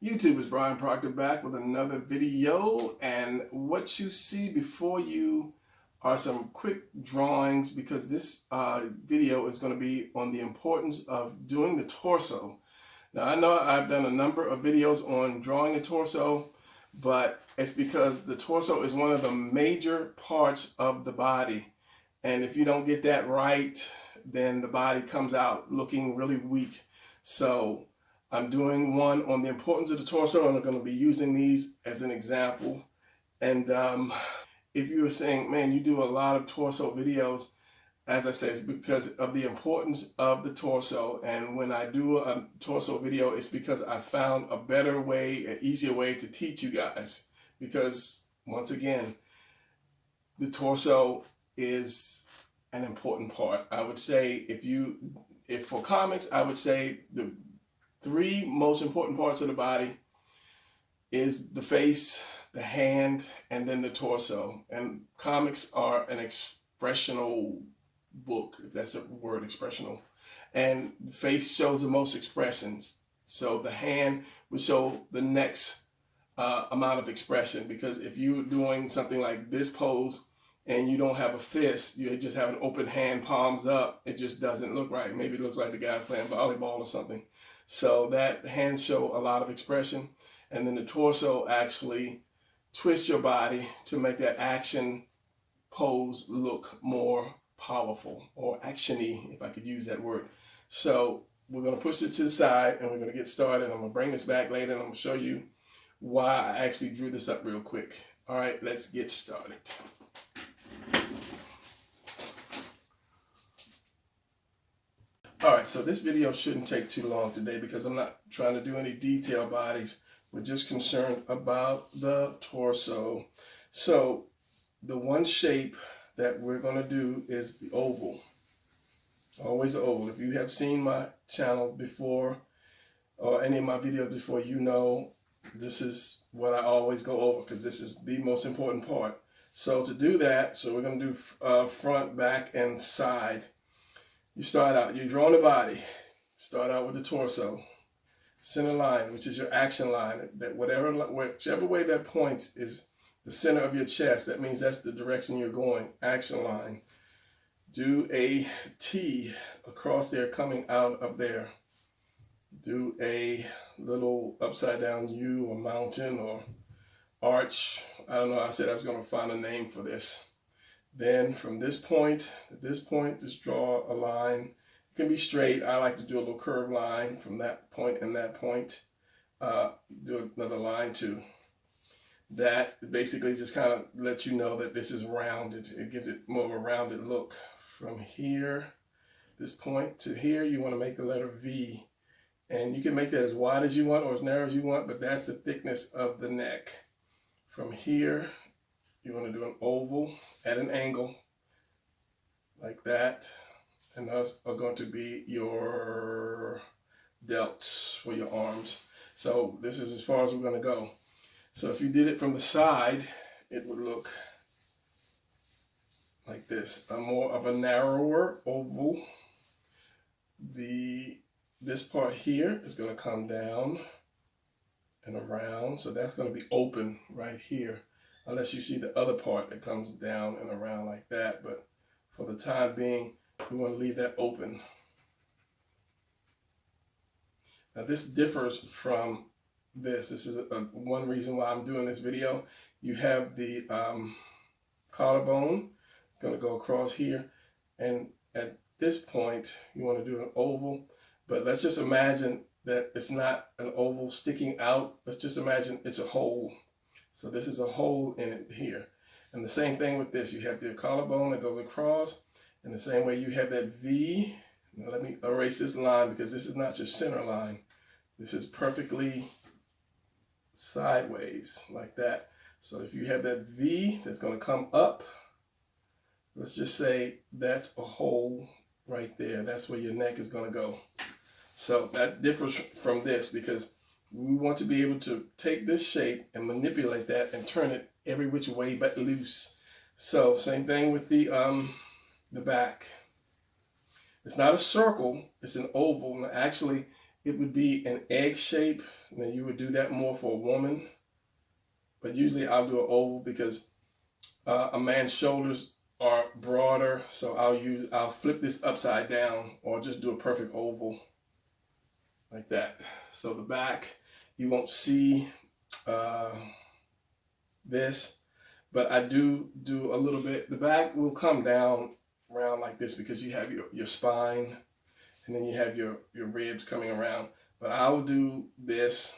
YouTube, is Brian Proctor back with another video, and what you see before you are some quick drawings because this video is going to be on the importance of doing the torso. Now I know I've done a number of videos on drawing the torso, but it's because the torso is one of the major parts of the body, and if you don't get that right, then the body comes out looking really weak. So I'm doing one on the importance of the torso, and I'm going to be using these as an example. And if you were saying, man, you do a lot of torso videos, as I said, it's because of the importance of the torso. And when I do a torso video, it's because I found a better way, an easier way to teach you guys. Because once again, the torso is an important part. I would say if for comics, I would say the three most important parts of the body is the face, the hand, and then the torso. And comics are an expressional book, if that's a word, expressional. And the face shows the most expressions. So the hand would show the next amount of expression, because if you're doing something like this pose and you don't have a fist, you just have an open hand, palms up, it just doesn't look right. Maybe it looks like the guy's playing volleyball or something. So that hands show a lot of expression, and then the torso actually twists your body to make that action pose look more powerful, or actiony, if I could use that word. So we're going to push it to the side and we're going to get started. I'm going to bring this back later and I'm going to show you why I actually drew this up real quick. All right, let's get started. All right, so this video shouldn't take too long today because I'm not trying to do any detailed bodies. We're just concerned about the torso. So the one shape that we're going to do is the oval. Always the oval. If you have seen my channel before or any of my videos before, you know this is what I always go over because this is the most important part. So to do that, so we're going to do front, back, and side. You start out, you're drawing the body. Start out with the torso. Center line, which is your action line. That whichever way that points is the center of your chest. That means that's the direction you're going. Action line. Do a T across there coming out of there. Do a little upside down U or mountain or arch. I don't know. I said I was going to find a name for this. Then from this point to this point, just draw a line. It can be straight. I like to do a little curved line from that point and that point. Do another line too. That basically just kind of lets you know that this is rounded. It gives it more of a rounded look. From here, this point to here, you want to make the letter V. And you can make that as wide as you want or as narrow as you want, but that's the thickness of the neck. From here, you want to do an oval at an angle like that. And those are going to be your delts for your arms. So this is as far as we're going to go. So if you did it from the side, it would look like this, more of a narrower oval. This part here is going to come down and around. So that's going to be open right here, unless you see the other part that comes down and around like that. But for the time being, we want to leave that open. Now this differs from this. This is one reason why I'm doing this video. You have the collarbone. It's going to go across here. And at this point, you want to do an oval. But let's just imagine that it's not an oval sticking out. Let's just imagine it's a hole. So this is a hole in it here. And the same thing with this. You have the collarbone that goes across. And the same way you have that V. Now let me erase this line because this is not your center line. This is perfectly sideways like that. So if you have that V that's going to come up, let's just say that's a hole right there. That's where your neck is going to go. So that differs from this because we want to be able to take this shape and manipulate that and turn it every which way but loose. So same thing with the back. It's not a circle, it's an oval. And actually, it would be an egg shape. Now you would do that more for a woman, but usually I'll do an oval because a man's shoulders are broader, so I'll flip this upside down or just do a perfect oval like that. So the back, you won't see this, but I do a little bit. The back will come down around like this because you have your spine and then you have your ribs coming around. But I'll do this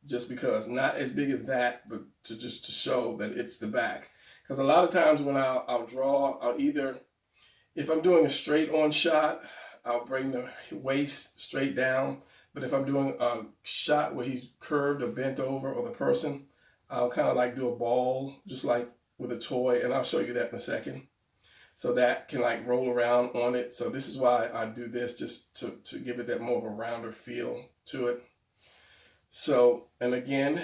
just because, not as big as that, but to show that it's the back. Because a lot of times when I'll draw, I'll either, if I'm doing a straight on shot, I'll bring the waist straight down. But if I'm doing a shot where he's curved or bent over, or the person, I'll kind of like do a ball, just like with a toy, and I'll show you that in a second. So that can like roll around on it. So this is why I do this, just to give it that more of a rounder feel to it. So, and again,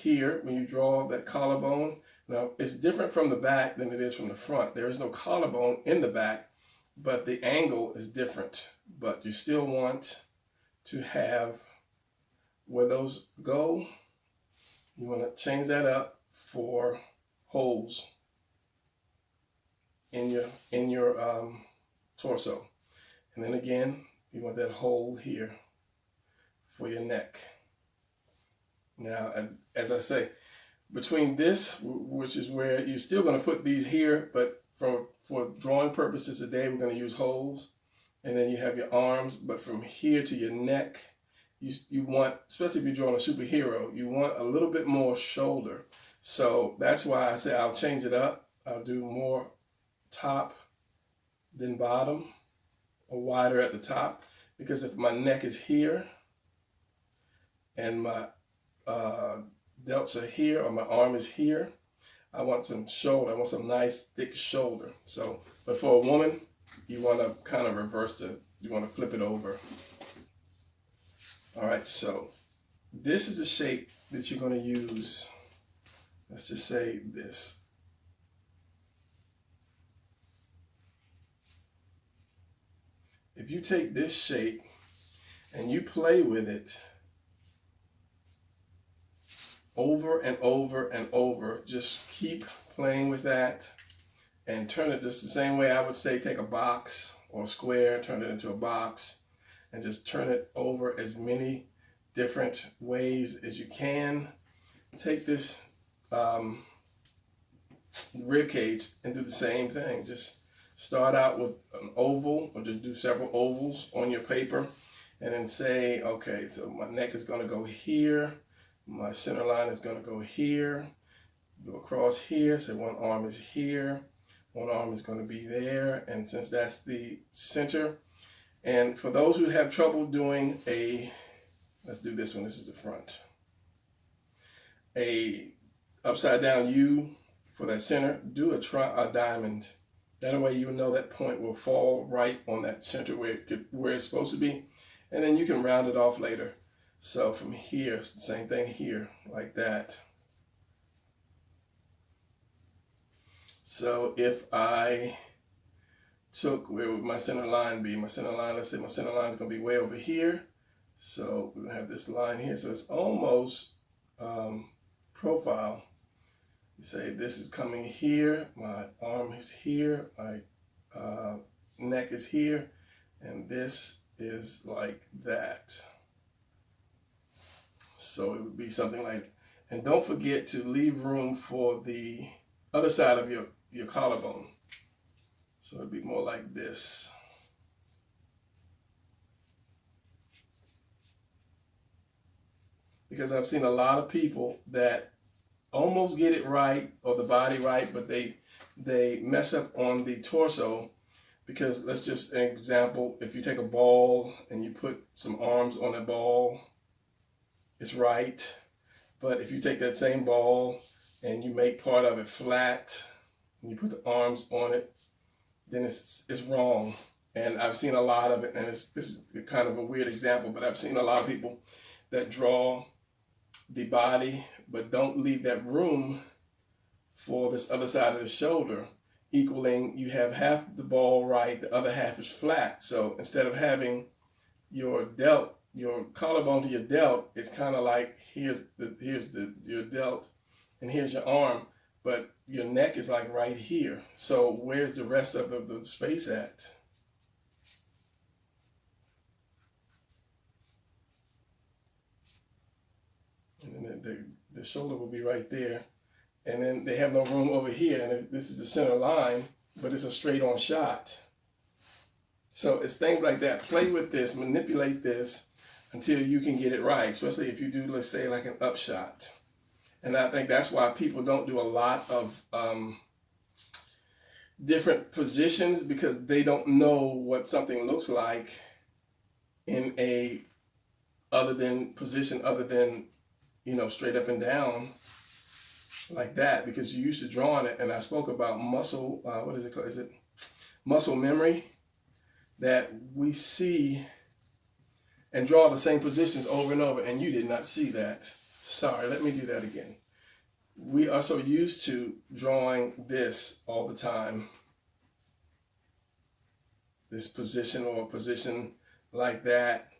here, when you draw that collarbone, now it's different from the back than it is from the front. There is no collarbone in the back, but the angle is different. But you still want to have where those go, you want to change that up for holes in your torso. And then again, you want that hole here for your neck. Now, as I say, between this, which is where you're still going to put these here, but for drawing purposes today, we're going to use holes. And then you have your arms, but from here to your neck, you want, especially if you're drawing a superhero, you want a little bit more shoulder. So that's why I say I'll change it up. I'll do more top than bottom, or wider at the top, because if my neck is here and my delts are here, or my arm is here, I want some shoulder. I want some nice thick shoulder. So, but for a woman, you want to kind of reverse it. You want to flip it over. All right, so this is the shape that you're going to use. Let's just say this. If you take this shape and you play with it over and over and over, just keep playing with that and turn it just the same way I would say take a box or a square, turn it into a box, and just turn it over as many different ways as you can. Take this rib cage and do the same thing. Just start out with an oval, or just do several ovals on your paper, and then say, okay, so my neck is going to go here, my center line is going to go here, go across here, say one arm is here, one arm is going to be there, and since that's the center. And for those who have trouble doing let's do this one, this is the front, a upside down U for that center, do a diamond. That way you know that point will fall right on that center where it's supposed to be, and then you can round it off later. So from here, same thing here, like that. So if I took, where would my center line be? My center line, let's say my center line is going to be way over here. So we're going to have this line here. So it's almost profile. You say this is coming here, my arm is here, my neck is here, and this is like that. So it would be something like, and don't forget to leave room for the other side of your collarbone. So it'd be more like this. Because I've seen a lot of people that almost get it right, or the body right, but they mess up on the torso. Because let's just, an example, if you take a ball and you put some arms on a ball, it's right. But if you take that same ball and you make part of it flat and you put the arms on it, then it's wrong. And I've seen a lot of it, and this is kind of a weird example, but I've seen a lot of people that draw the body but don't leave that room for this other side of the shoulder, equaling you have half the ball right, the other half is flat. So instead of having your delt your collarbone to your delt, it's kind of like here's your delt, and here's your arm, but your neck is like right here. So where's the rest of the space at? And then the shoulder will be right there, and then they have no room over here, and this is the center line, but it's a straight on shot. So it's things like that. Play with this, manipulate this until you can get it right, especially if you do, let's say, like an upshot. And I think that's why people don't do a lot of different positions, because they don't know what something looks like in a position other than, you know, straight up and down like that, because you're used to drawing it. And I spoke about muscle, what is it called? Is it muscle memory? That we see and draw the same positions over and over, and you did not see that. Sorry, let me do that again. We are so used to drawing this all the time, this position or a position like that,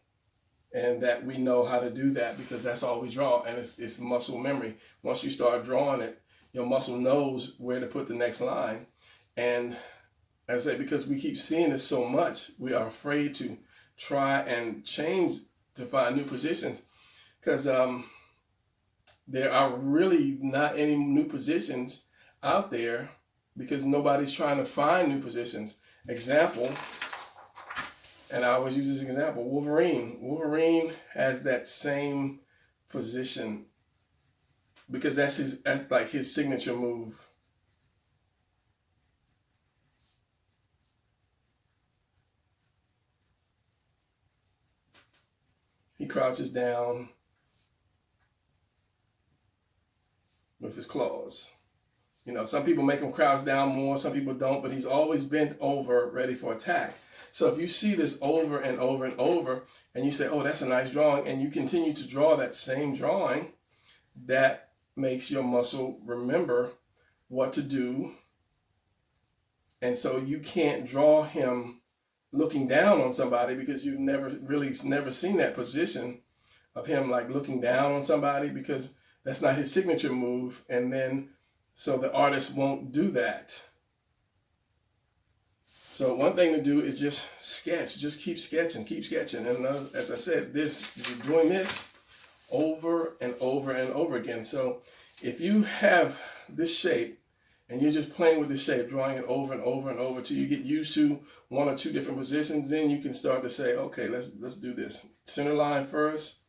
and that we know how to do that because that's all we draw, and it's muscle memory. Once you start drawing it, your muscle knows where to put the next line. And as I say, because we keep seeing this so much, we are afraid to try and change to find new positions, because there are really not any new positions out there because nobody's trying to find new positions. Example, and I always use this example, Wolverine. Wolverine has that same position because that's like his signature move. He crouches down with his claws. You know, some people make him crouch down more, some people don't, but he's always bent over, ready for attack. So if you see this over and over and over, and you say, oh, that's a nice drawing, and you continue to draw that same drawing, that makes your muscle remember what to do. And so you can't draw him looking down on somebody because you've never seen that position of him like looking down on somebody, because that's not his signature move. And then so the artist won't do that. So one thing to do is just sketch, just keep sketching. And as I said, you're doing this over and over and over again. So if you have this shape and you're just playing with the shape, drawing it over and over and over till you get used to one or two different positions, then you can start to say, okay, let's do this. Center line first.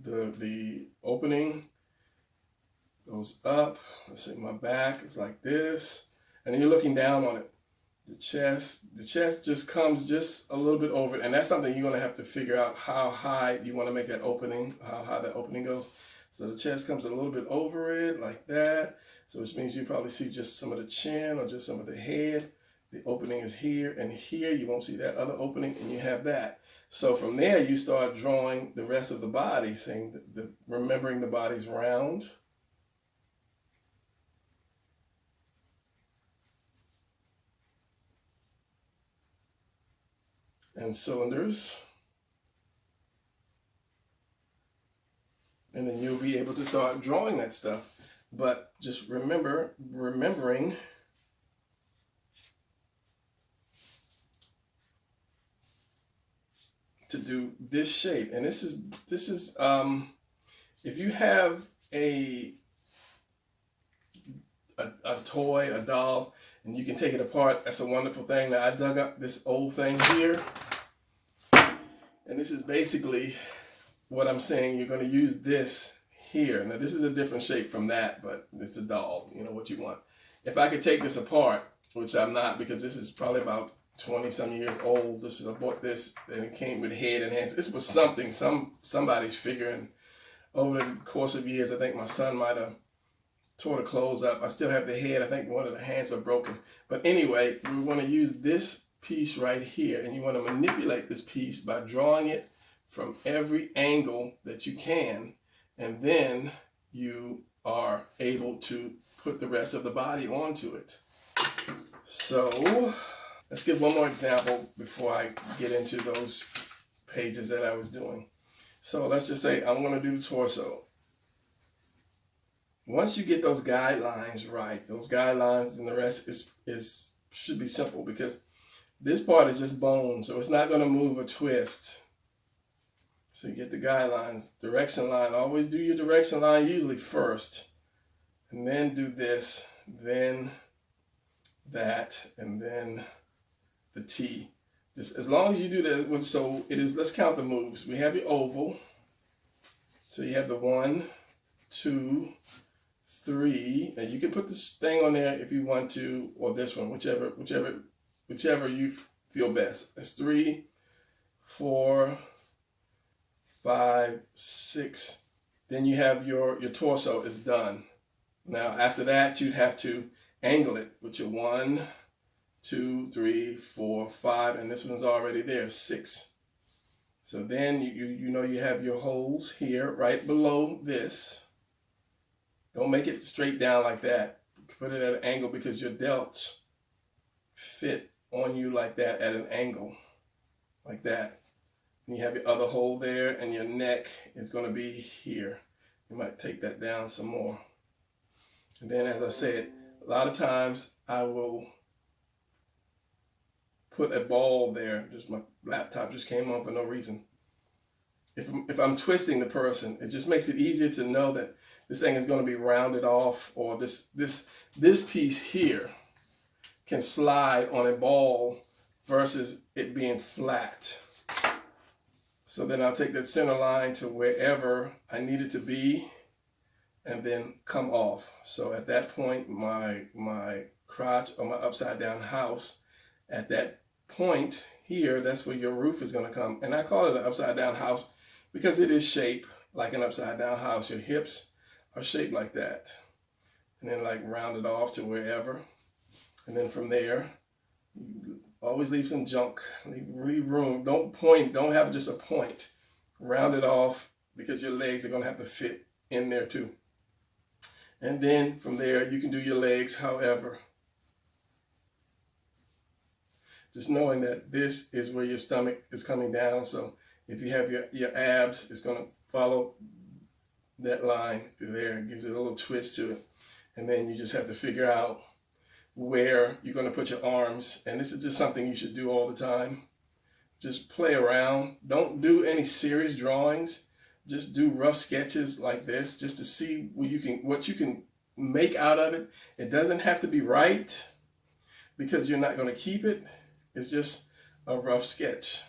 The opening goes up. Let's say my back is like this, and then you're looking down on it. The chest just comes just a little bit over it, and that's something you're going to have to figure out how high you want to make that opening, how high that opening goes. So the chest comes a little bit over it like that. So which means you probably see just some of the chin or just some of the head. The opening is here and here. You won't see that other opening, and you have that. So from there, you start drawing the rest of the body, saying remembering the body's round. And cylinders. And then you'll be able to start drawing that stuff. But just remembering to do this shape. And this is if you have a toy, a doll, and you can take it apart, that's a wonderful thing. Now I dug up this old thing here, and this is basically what I'm saying. You're going to use this here. Now this is a different shape from that, but it's a doll, you know what you want. If I could take this apart, which I'm not, because this is probably about 20 some years old. I bought this and it came with head and hands. This was something, somebody's figuring over the course of years. I think my son might have tore the clothes up. I still have the head. I think one of the hands are broken. But anyway, we want to use this piece right here, and you want to manipulate this piece by drawing it from every angle that you can, and then you are able to put the rest of the body onto it. So let's give one more example before I get into those pages that I was doing. So let's just say I'm going to do the torso. Once you get those guidelines right, those guidelines, and the rest should be simple, because this part is just bone, so it's not going to move or twist. So you get the guidelines, direction line. Always do your direction line usually first, and then do this, then that, and then the T. Just as long as you do that. So it is, let's count the moves. We have your oval. So you have the 1, 2, 3, and you can put this thing on there if you want to, or this one, whichever you feel best. That's 3, 4, 5, 6. Then you have your torso is done. Now after that, you'd have to angle it with your 1, 2, 3, 4, 5, and this one's already there, 6. So then you know you have your holes here right below this. Don't make it straight down like that. Put it at an angle, because your delts fit on you like that at an angle, like that. And you have your other hole there, and your neck is going to be here. You might take that down some more. And then, as I said, a lot of times I will put a ball there. Just my laptop just came on for no reason. If I'm twisting the person, it just makes it easier to know that this thing is going to be rounded off, or this piece here can slide on a ball versus it being flat. So then I'll take that center line to wherever I need it to be, and then come off. So at that point, my crotch, or my upside down house, at that point here, that's where your roof is going to come. And I call it an upside down house because it is shaped like an upside down house. Your hips are shaped like that. And then like round it off to wherever. And then from there, always leave some junk, leave room. Don't point, don't have just a point. Round it off, because your legs are going to have to fit in there too. And then from there, you can do your legs however. Just knowing that this is where your stomach is coming down. So if you have your abs, it's going to follow that line through there. It gives it a little twist to it. And then you just have to figure out where you're going to put your arms. And this is just something you should do all the time. Just play around. Don't do any serious drawings. Just do rough sketches like this, just to see what you can make out of it. It doesn't have to be right, because you're not going to keep it. It's just a rough sketch.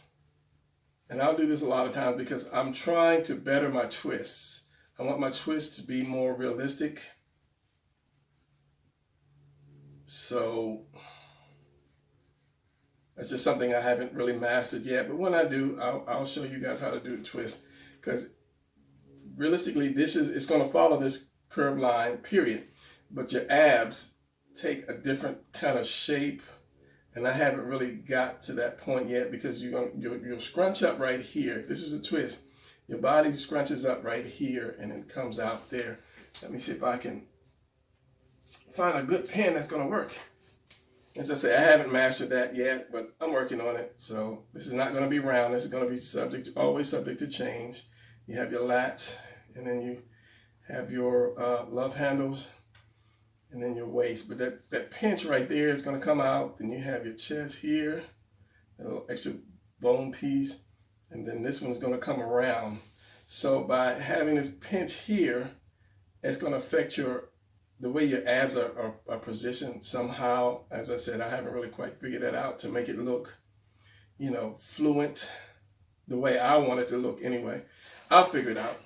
And I'll do this a lot of times because I'm trying to better my twists. I want my twists to be more realistic. So that's just something I haven't really mastered yet. But when I do, I'll show you guys how to do the twist. Because realistically, it's going to follow this curved line, period. But your abs take a different kind of shape. And I haven't really got to that point yet, because you'll scrunch up right here. If this is a twist, your body scrunches up right here and it comes out there. Let me see if I can find a good pen that's going to work. As I say, I haven't mastered that yet, but I'm working on it. So this is not going to be round. This is going to be always subject to change. You have your lats, and then you have your love handles, and then your waist. But that pinch right there is going to come out. Then you have your chest here, a little extra bone piece, and then this one's going to come around. So by having this pinch here, it's going to affect the way your abs are positioned somehow. As I said, I haven't really quite figured that out to make it look, fluent the way I want it to look anyway. I'll figure it out.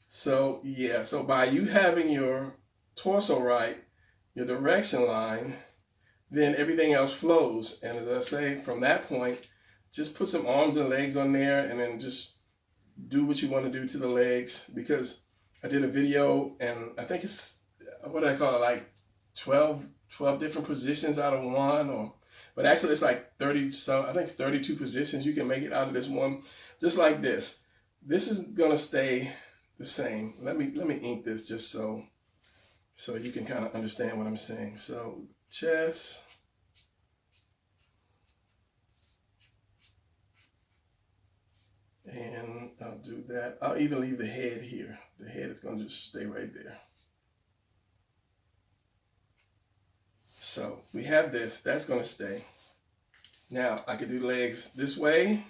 So yeah, so by you having your torso right, your direction line, then everything else flows. And as I say, from that point, just put some arms and legs on there, and then just do what you want to do to the legs. Because I did a video, and I think it's, what do I call it, like 12 different positions out of one, but actually it's like 30 some, I think it's 32 positions you can make it out of this one, just like this. This is gonna stay the same. Let me ink this just so you can kind of understand what I'm saying. So chest, that. I'll even leave the head here. The head is going to just stay right there. So we have this. That's going to stay. Now I could do legs this way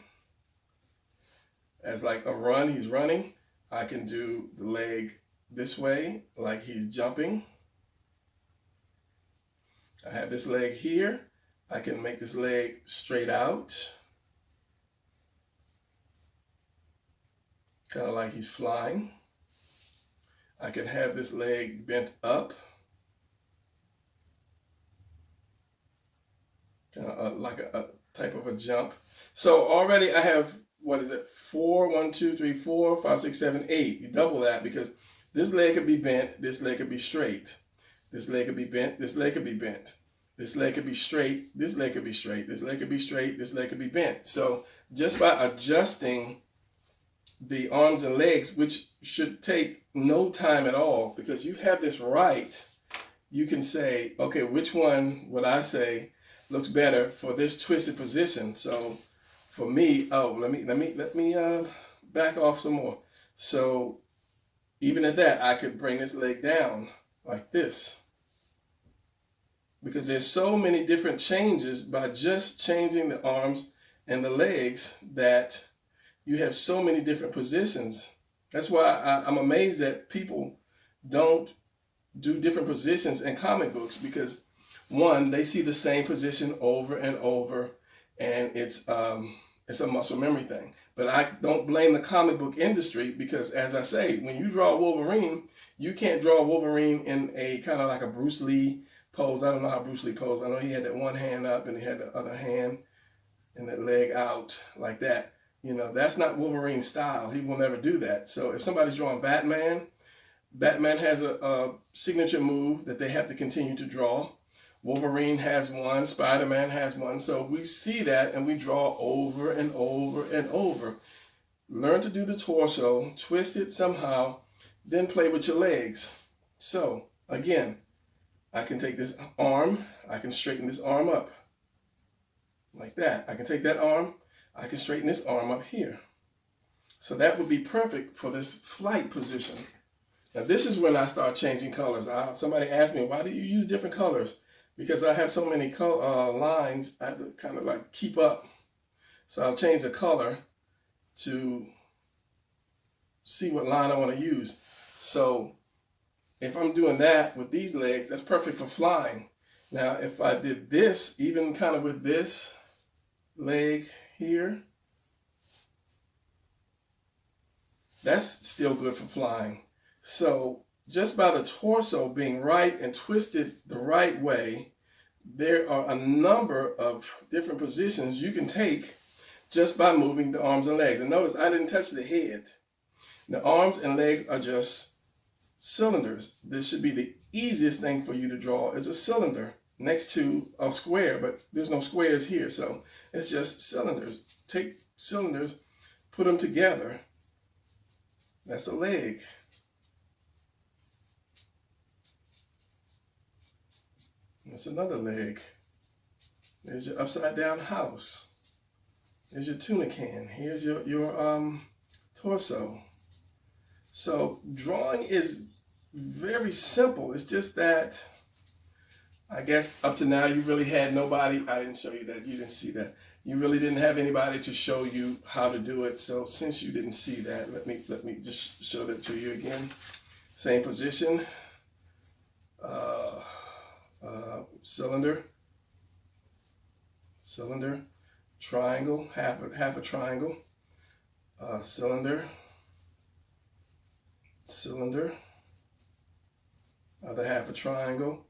as like a run. He's running. I can do the leg this way like he's jumping. I have this leg here. I can make this leg straight out. Kind of like he's flying. I can have this leg bent up. Kind of like a type of a jump. So already I have, what is it? 4, 1, 2, 3, 4, 5, 6, 7, 8. You double that because this leg could be bent, this leg could be straight. This leg could be bent, this leg could be bent. This leg could be straight, this leg could be straight, this leg could be straight, this leg could be bent. So just by adjusting the arms and legs, which should take no time at all, because you have this right, you can say, okay, which one would I say looks better for this twisted position? So for me, let me back off some more. So even at that, I could bring this leg down like this, because there's so many different changes by just changing the arms and the legs that you have so many different positions. That's why I'm amazed that people don't do different positions in comic books, because one, they see the same position over and over, and it's a muscle memory thing. But I don't blame the comic book industry, because as I say, when you draw Wolverine, you can't draw Wolverine in a kind of like a Bruce Lee pose. I don't know how Bruce Lee posed. I know he had that one hand up and he had the other hand and that leg out like that. You know, that's not Wolverine's style. He will never do that. So if somebody's drawing Batman, Batman has a signature move that they have to continue to draw. Wolverine has one, Spider-Man has one. So we see that and we draw over and over and over. Learn to do the torso, twist it somehow, then play with your legs. So again, I can take this arm, I can straighten this arm up like that. I can take that arm, I can straighten this arm up here. So that would be perfect for this flight position. Now this is when I start changing colors. Somebody asked me, why do you use different colors? Because I have so many lines, I have to kind of like keep up. So I'll change the color to see what line I want to use. So if I'm doing that with these legs, that's perfect for flying. Now, if I did this, even kind of with this leg here, that's still good for flying. So just by the torso being right and twisted the right way, there are a number of different positions you can take just by moving the arms and legs. And notice I didn't touch the head. The arms and legs are just cylinders. This should be the easiest thing for you to draw, is a cylinder next to a square, but there's no squares here, so it's just cylinders. Take cylinders, put them together. That's a leg. That's another leg. There's your upside down house. There's your tuna can. Here's your torso. So drawing is very simple. It's just that, I guess up to now you really had nobody. I didn't show you that. You didn't see that. You really didn't have anybody to show you how to do it. So since you didn't see that, let me just show that to you again. Same position. Cylinder, triangle, half a triangle, cylinder, other half a triangle.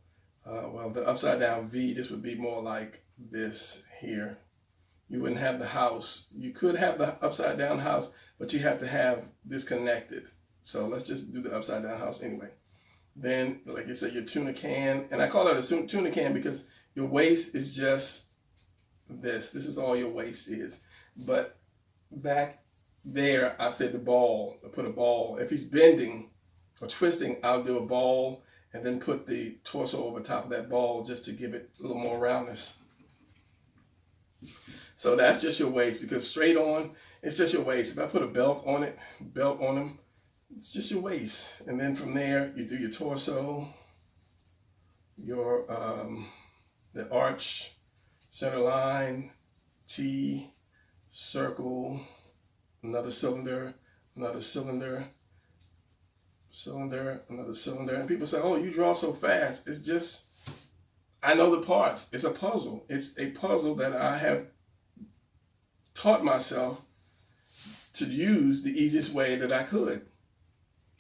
Well, the upside down V, this would be more like this here. You wouldn't have the house. You could have the upside down house, but you have to have this connected. So let's just do the upside down house anyway. Then, like you said, your tuna can, and I call it a tuna can because your waist is just this. This is all your waist is. But back there, I said the ball. I put a ball. If he's bending or twisting, I'll do a ball and then put the torso over top of that ball just to give it a little more roundness. So that's just your waist, because straight on it's just your waist. If I put a belt on them, it's just your waist. And then from there, you do your torso, your the arch, center line, T, circle, another cylinder, another cylinder, cylinder, another cylinder. And people say, oh, you draw so fast. It's just, I know the parts. It's a puzzle. It's a puzzle that I have taught myself to use the easiest way that I could.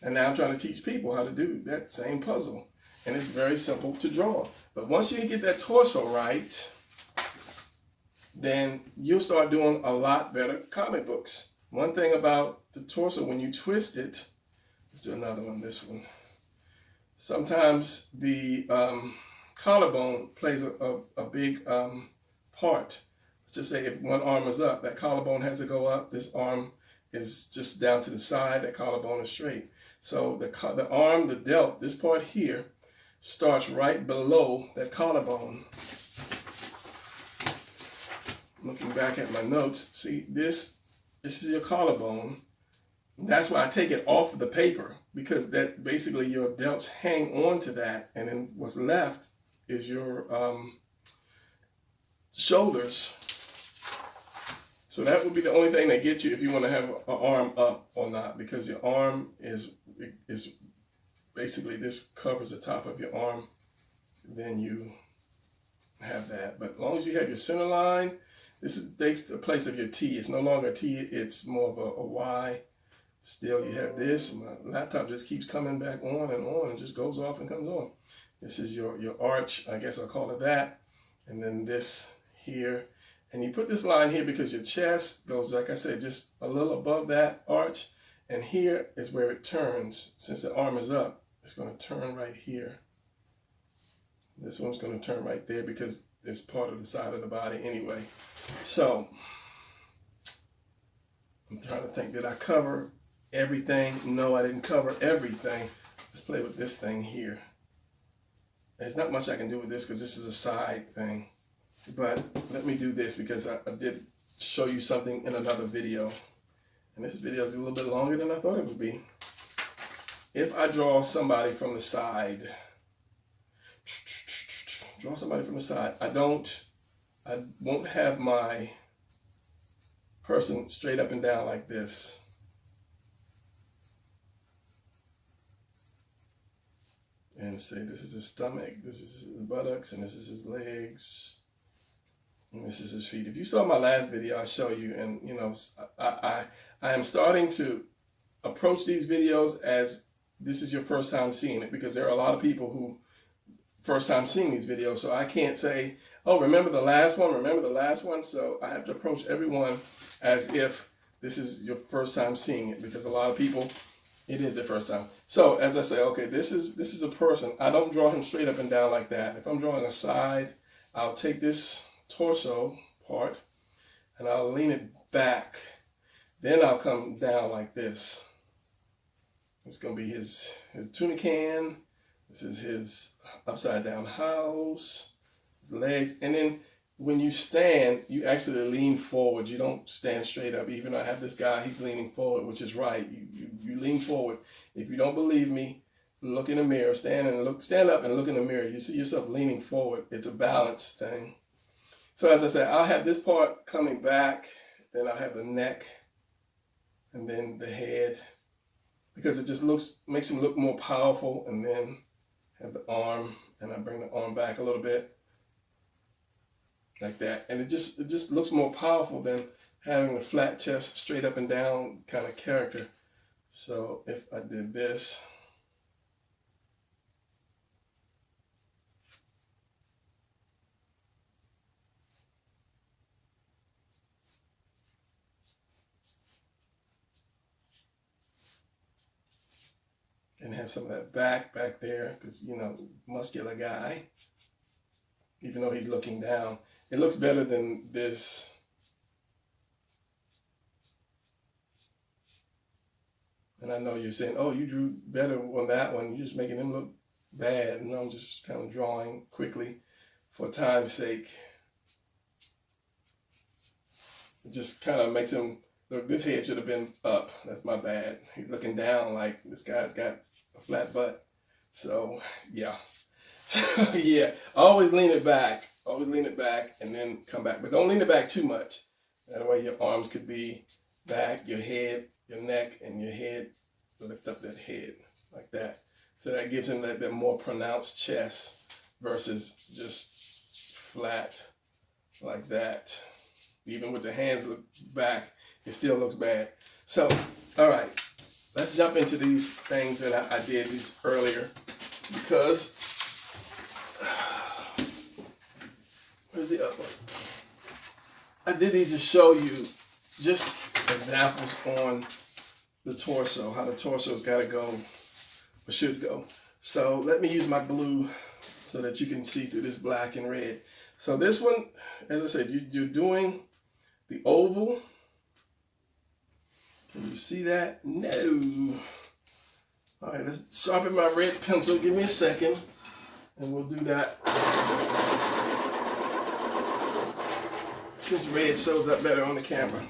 And now I'm trying to teach people how to do that same puzzle. And it's very simple to draw. But once you get that torso right, then you'll start doing a lot better comic books. One thing about the torso, when you twist it, let's do another one, this one. Sometimes the collarbone plays a big part. Let's just say if one arm is up, that collarbone has to go up. This arm is just down to the side, that collarbone is straight. So the arm, the delt, this part here, starts right below that collarbone. Looking back at my notes, see this is your collarbone. That's why I take it off of the paper, because that basically your delts hang on to that, and then what's left is your shoulders. So that would be the only thing that gets you if you want to have an arm up or not, because your arm is basically, this covers the top of your arm. Then you have that. But as long as you have your center line, this takes the place of your T. It's no longer a T, it's more of a Y. Still, you have this. My laptop just keeps coming back on and just goes off and comes on. This is your arch, I guess I'll call it that. And then this here. And you put this line here because your chest goes, like I said, just a little above that arch. And here is where it turns. Since the arm is up, it's going to turn right here. This one's going to turn right there because it's part of the side of the body anyway. So, I'm trying to think, did I cover everything? No, I didn't cover everything. Let's play with this thing here. There's not much I can do with this because this is a side thing. But let me do this because I did show you something in another video. And this video is a little bit longer than I thought it would be. If I draw somebody from the side, I won't have my person straight up and down like this. And say this is his stomach, this is his buttocks, and this is his legs, and this is his feet. If you saw my last video, I'll show you. And you know, I am starting to approach these videos as this is your first time seeing it, because there are a lot of people who first time seeing these videos. So I can't say, oh, remember the last one, remember the last one. So I have to approach everyone as if this is your first time seeing it, because a lot of people, it is their first time. So as I say, okay, this is a person. I don't draw him straight up and down like that. If I'm drawing a side, I'll take this torso part and I'll lean it back. Then I'll come down like this. It's going to be his tuna can. This is his upside down house, his legs. And then when you stand, you actually lean forward. You don't stand straight up. Even though I have this guy, he's leaning forward, which is right. You lean forward. If you don't believe me, look in the mirror. Stand up and look in the mirror. You see yourself leaning forward. It's a balance thing. So as I said, I'll have this part coming back. Then I'll have the neck and then the head, because it just makes him look more powerful. And then have the arm, and I bring the arm back a little bit like that. And it just looks more powerful than having a flat chest, straight up and down kind of character. So if I did this, and have some of that back there, because, you know, muscular guy, even though he's looking down, it looks better than this. And I know you're saying, oh, you drew better on that one. You're just making him look bad. And I'm just kind of drawing quickly for time's sake. It just kind of makes him Look, this head should have been up. That's my bad. He's looking down like this guy's got a flat butt. So, yeah. Yeah, always lean it back. Always lean it back and then come back. But don't lean it back too much. That way your arms could be back, your head, your neck, and your head. Lift up that head like that. So that gives him that more pronounced chest versus just flat like that. Even with the hands back, it still looks bad. So, all right, let's jump into these things that I did these earlier because where's the other one? I did these to show you just examples on the torso, how the torso's got to go or should go. So let me use my blue so that you can see through this black and red. So this one, as I said, you're doing the oval. Can you see that? No. All right, let's sharpen my red pencil. Give me a second, and we'll do that. Since red shows up better on the camera,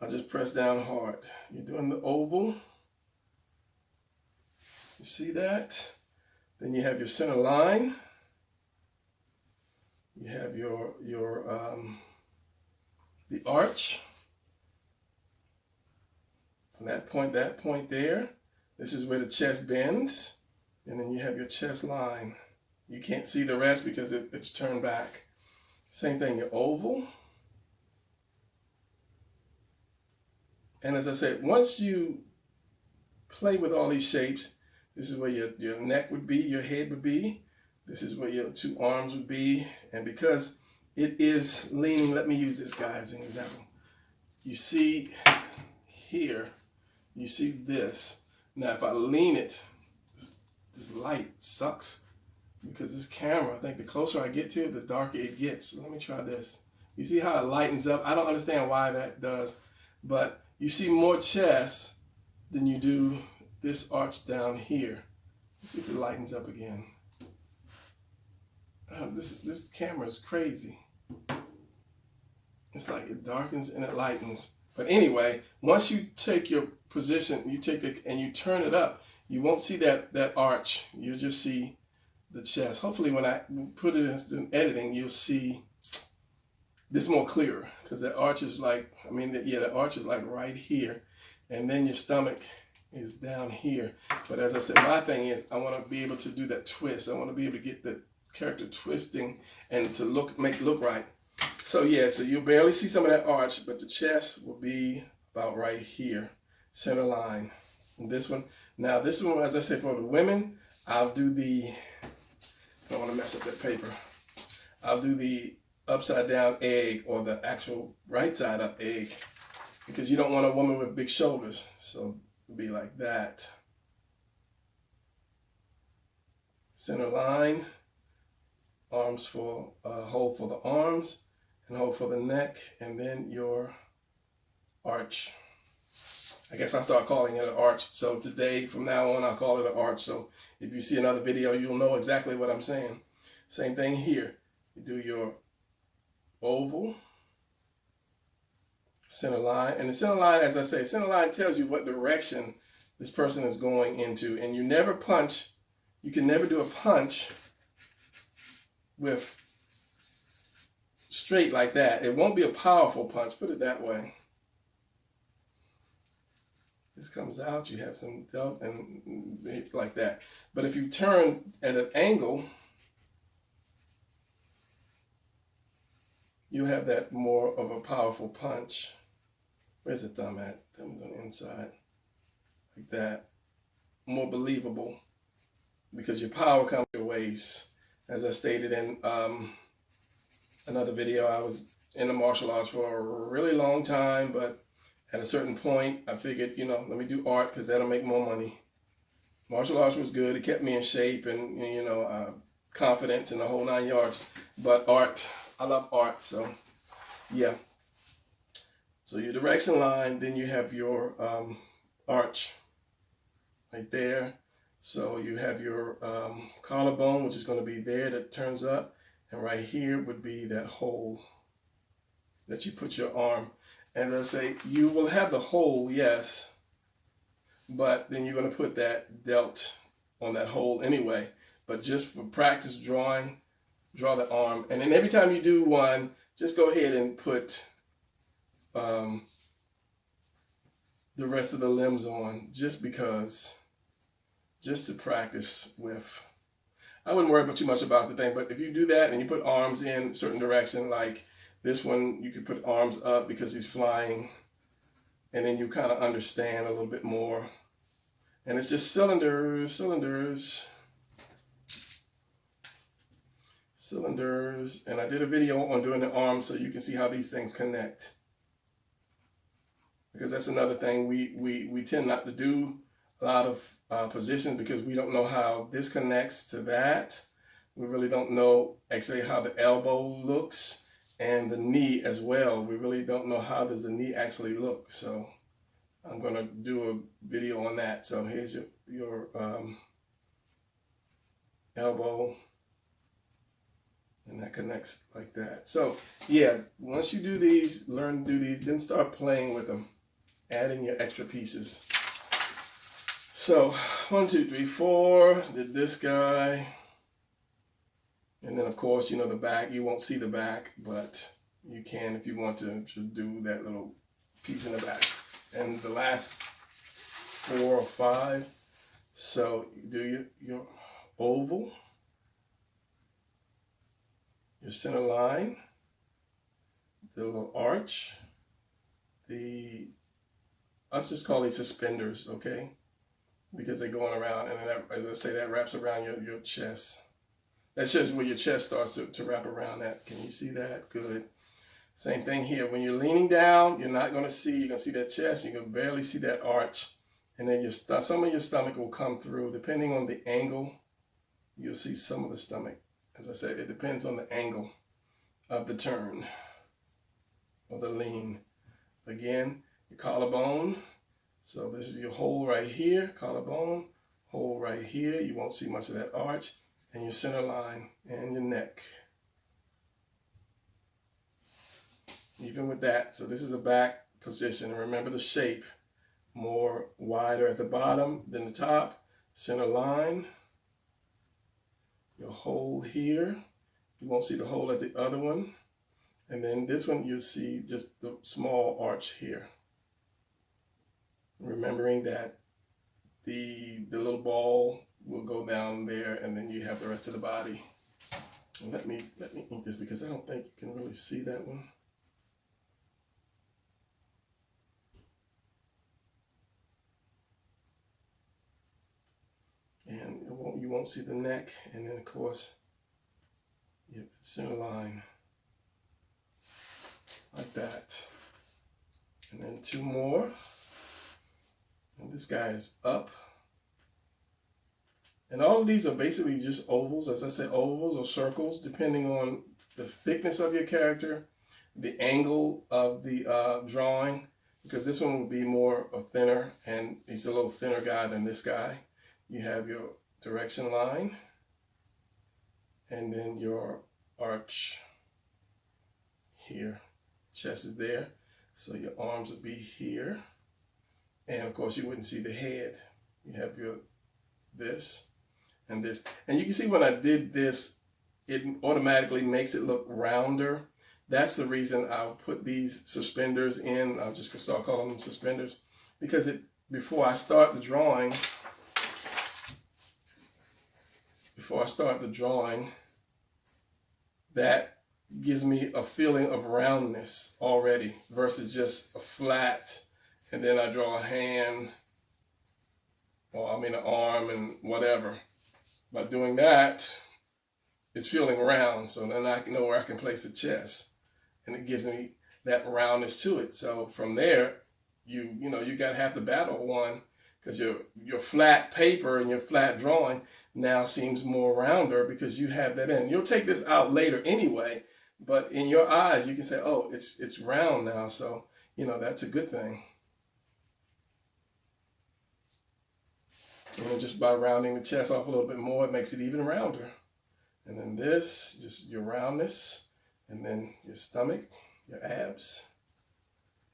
I'll just press down hard. You're doing the oval. You see that? Then you have your center line. You have the arch. From that point there, this is where the chest bends. And then you have your chest line. You can't see the rest because it's turned back. Same thing, your oval. And as I said, once you play with all these shapes, this is where your neck would be, your head would be. This is where your two arms would be. And because it is leaning, let me use this guy as an example. You see here, you see this. Now, if I lean it, this light sucks because this camera, I think the closer I get to it, the darker it gets. So let me try this. You see how it lightens up? I don't understand why that does, but you see more chest than you do this arch down here. Let's see if it lightens up again. This camera is crazy. It's like it darkens and it lightens. But anyway, once you take your position, you take it and you turn it up, you won't see that arch. You'll just see the chest. Hopefully when I put it in editing, you'll see this more clearer because that arch is like, the arch is like right here. And then your stomach is down here. But as I said, my thing is I want to be able to do that twist. I want to be able to get the character twisting and to make it look right. So yeah, so you'll barely see some of that arch, but the chest will be about right here, center line. And this one, now this one, as I said, for the women, I'll do I don't want to mess up that paper. I'll do the upside down egg or the actual right side up egg because you don't want a woman with big shoulders. So it'll be like that. Center line, arms for hold for the arms and hold for the neck, and then your arch. I guess I'll start calling it an arch. So today, from now on, I'll call it an arch. So if you see another video, you'll know exactly what I'm saying. Same thing here. You do your oval, center line. And the center line, as I say, center line tells you what direction this person is going into. And you never punch. You can never do a punch with straight like that. It won't be a powerful punch, put it that way. This comes out, you have some depth and like that. But if you turn at an angle, you have that more of a powerful punch. Where's the thumb at? Thumb's on the inside. Like that. More believable because your power comes your waist. As I stated in another video, I was in the martial arts for a really long time, but at a certain point, I figured, let me do art because that'll make more money. Martial arts was good. It kept me in shape and, confidence in the whole 9 yards. But art, I love art, so yeah. So your direction line, then you have your arch right there. So you have your collarbone, which is going to be there that turns up. And right here would be that hole that you put your arm. And as I say, you will have the hole, yes, but then you're going to put that delt on that hole anyway. But just for practice drawing, draw the arm. And then every time you do one, just go ahead and put the rest of the limbs on, just because, just to practice with. I wouldn't worry too much about the thing, but if you do that and you put arms in a certain direction, like this one, you could put arms up because he's flying, and then you kind of understand a little bit more. And it's just cylinders, cylinders, cylinders. And I did a video on doing the arms so you can see how these things connect. Because that's another thing, we tend not to do a lot of positions because we don't know how this connects to that. We really don't know actually how the elbow looks and the knee as well. We really don't know how does the knee actually look. So I'm going to do a video on that. So here's your elbow, and that connects like that. So yeah, once you do these, learn to do these, then start playing with them, adding your extra pieces. So 1, 2, 3, 4, did this guy. And then of course, you know, the back, you won't see the back, but you can if you want to do that little piece in the back. And the last 4 or 5. So you do your oval, your center line, the little arch, let's just call these suspenders, okay? Because they're going around, and then that, as I say, that wraps around your chest. That's just where your chest starts to wrap around that. Can you see that? Good. Same thing here. When you're leaning down, you're not going to see, you're going to see that chest, you're going to barely see that arch. And then some of your stomach will come through. Depending on the angle, you'll see some of the stomach. As I said, it depends on the angle of the turn, or the lean. Again, your collarbone. So this is your hole right here, collarbone, hole right here. You won't see much of that arch. And your center line and your neck. Even with that, so this is a back position. And remember the shape, more wider at the bottom than the top. Center line, your hole here. You won't see the hole at the other one. And then this one, you'll see just the small arch here. Remembering that the little ball will go down there, and then you have the rest of the body. And let me ink this because I don't think you can really see that one. And you won't see the neck, and then of course, yep, center line like that. And then 2 more. And this guy is up. And all of these are basically just ovals, as I said, ovals or circles, depending on the thickness of your character, the angle of the drawing, because this one will be more thinner, and he's a little thinner guy than this guy. You have your direction line, and then your arch here. Chest is there, so your arms would be here. And of course, you wouldn't see the head. You have your this and this. And you can see when I did this, it automatically makes it look rounder. That's the reason I'll put these suspenders in. I'm just gonna start calling them suspenders, because before I start the drawing, that gives me a feeling of roundness already versus just a flat, and then I draw a hand, or I mean an arm and whatever. By doing that, it's feeling round, so then I know where I can place the chest, and it gives me that roundness to it. So from there, you gotta have the battle one, because your flat paper and your flat drawing now seems more rounder because you have that in. You'll take this out later anyway, but in your eyes you can say, oh, it's round now, so that's a good thing. And just by rounding the chest off a little bit more, it makes it even rounder. And then this, just your roundness, and then your stomach, your abs,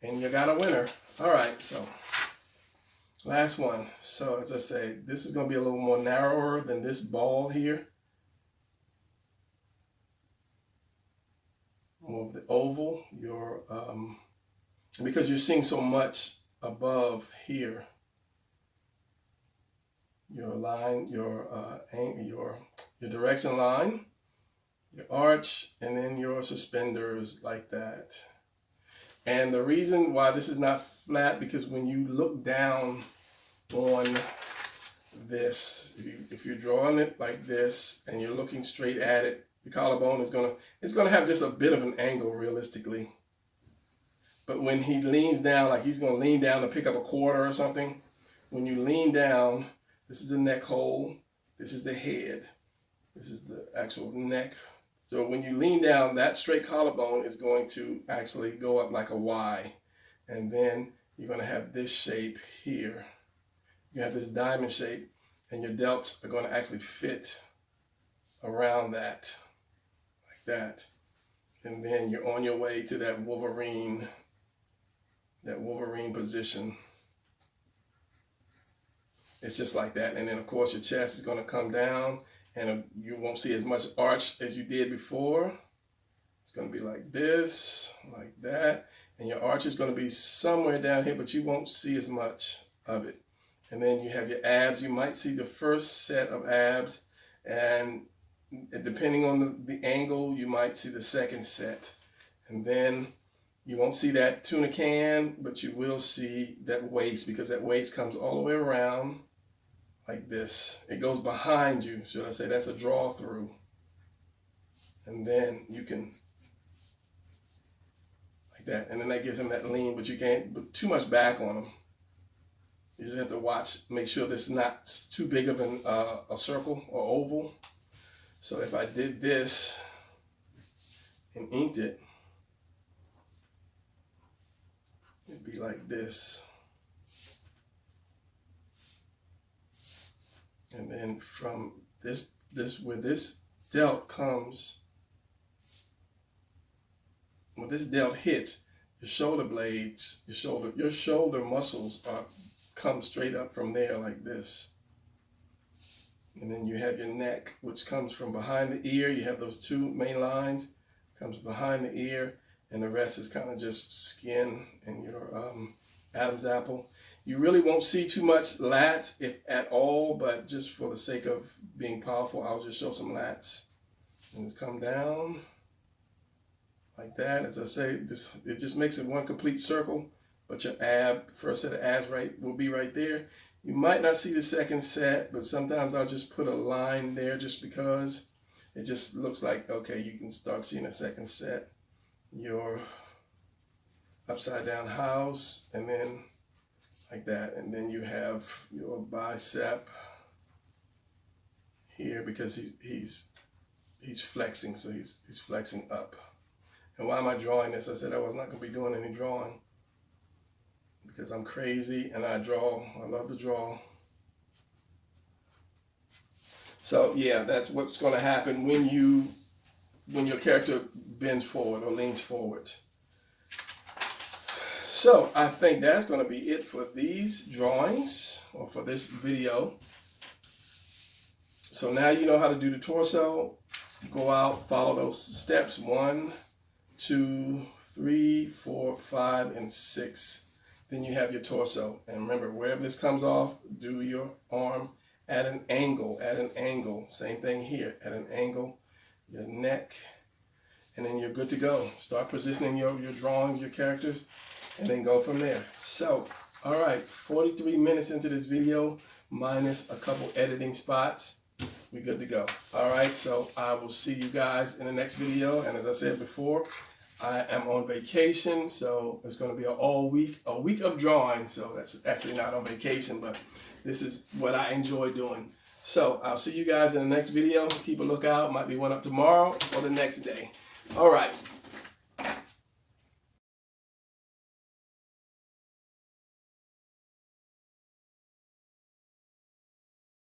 And you got a winner. All right, so last one. So as I say, this is going to be a little more narrower than this ball here. More of the oval. Because you're seeing so much above here. Your line, your direction line, your arch, and then your suspenders like that. And the reason why this is not flat, because when you look down on this, if you're drawing it like this and you're looking straight at it, the collarbone is gonna have just a bit of an angle realistically. But when he leans down, like he's gonna lean down to pick up a quarter or something, when you lean down, this is the neck hole, this is the head, this is the actual neck. So when you lean down, that straight collarbone is going to actually go up like a Y. And then you're going to have this shape here. You have this diamond shape, and your delts are going to actually fit around that, like that. And then you're on your way to that Wolverine position. It's just like that. And then of course your chest is going to come down, and you won't see as much arch as you did before. It's going to be like this, like that. And your arch is going to be somewhere down here, but you won't see as much of it. And then you have your abs. You might see the first set of abs, and depending on the angle, you might see the second set. And then you won't see that tuna can, but you will see that waist, because that waist comes all the way around like this. It goes behind you, should I say. That's a draw through. And then you can, like that. And then that gives him that lean, but you can't put too much back on him. You just have to watch, make sure this is not too big of a circle or oval. So if I did this and inked it, it'd be like this. And then from this where this delt comes, when this delt hits, your shoulder blades, your shoulder muscles come straight up from there like this. And then you have your neck, which comes from behind the ear. You have those two main lines, comes behind the ear, and the rest is kind of just skin and your Adam's apple. You really won't see too much lats, if at all, but just for the sake of being powerful, I'll just show some lats. And just come down like that. As I say, it just makes it one complete circle, but your first set of abs will be right there. You might not see the second set, but sometimes I'll just put a line there just because it just looks like, okay, you can start seeing a second set. Your upside down house, and then like that. And then you have your bicep here, because he's flexing, so he's flexing up. And why am I drawing this? I said I was not going to be doing any drawing, because I'm crazy and I draw. I love to draw. So yeah, that's what's going to happen when your character bends forward or leans forward. So I think that's going to be it for these drawings, or for this video. So now you know how to do the torso. Go out, follow those steps: 1, 2, 3, 4, 5, and 6. Then you have your torso. And remember, wherever this comes off, do your arm at an angle, Same thing here, at an angle, your neck, and then you're good to go. Start positioning your drawings, your characters, and then go from there. So, all right, 43 minutes into this video, minus a couple editing spots. We're good to go. All right, so I will see you guys in the next video. And as I said before, I am on vacation, so it's going to be a week of drawing. So that's actually not on vacation, but this is what I enjoy doing. So I'll see you guys in the next video. Keep a lookout. Might be one up tomorrow or the next day. All right.